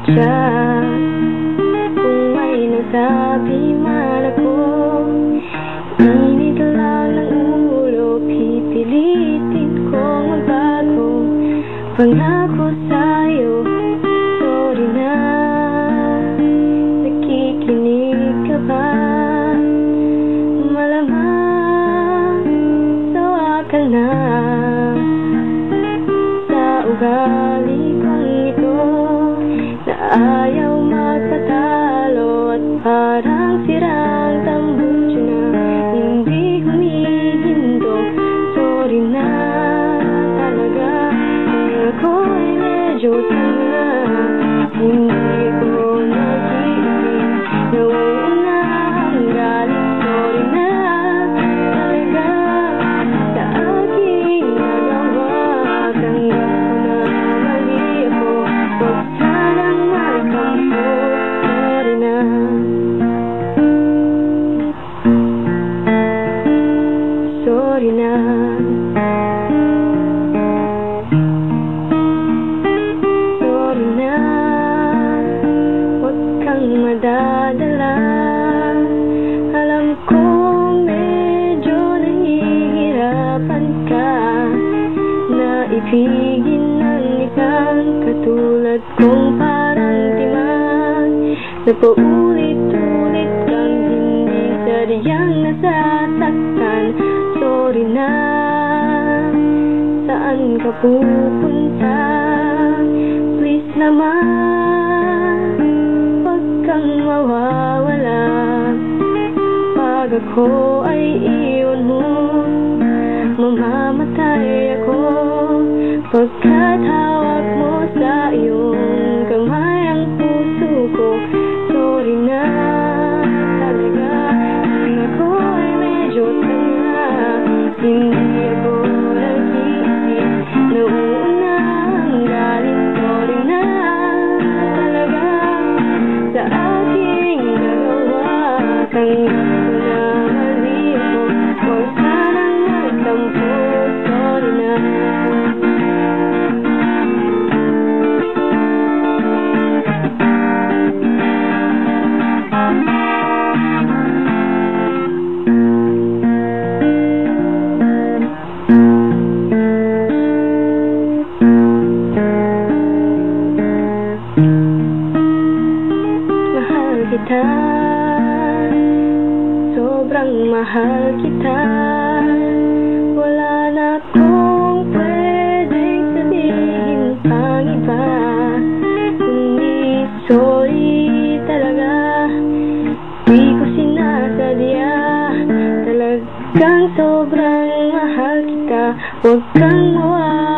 sadya. Kung may nasabi man ako, init lang ng ulo, pipilitin kong magbago. Pangako sa'yo, sorry na. Nakikinig ka ba? Malamang sawa ka na sa ugali kong ito, na ayaw magpatalo at parang sirang tambutso na hindi humihinto. Sorry na talaga kung ako'y medyo tanga. Hindi ko nag-iisip na una ang galing. Sorry na talaga sa aking nagawa. Tanggap ko na mali ako, huwag sanang magkampo. Sorry na. Sorry na. Sorry na. Huwag kang madadala. Alam kong medyo nahihirapan ka na ibigin ng isang katulad kong parang timang na paulit-ulit kang hindi sadyang nasasaktan. Sorry na. Saan ka pupunta? Please naman, huwag kang mawawala. Pag ako ay iyon mo, mamamatay ako. Pagkat hawak mo sa iyong kamay ang puso ko. Sorry na talaga kung ako ay medyo tanga. Hindi ako nag-iisip na una ang galing. Sorry na talaga sa aking nagawa. Tanggap ko na mali ako, huwag sanang magtampo. Sorry na. Mahal kita, sobrang mahal kita. Wala na akong pwedeng sabihin pang iba, kundi sorry talaga. Di ko sinasadya, talagang sobrang mahal kita. Huwag kang mawala.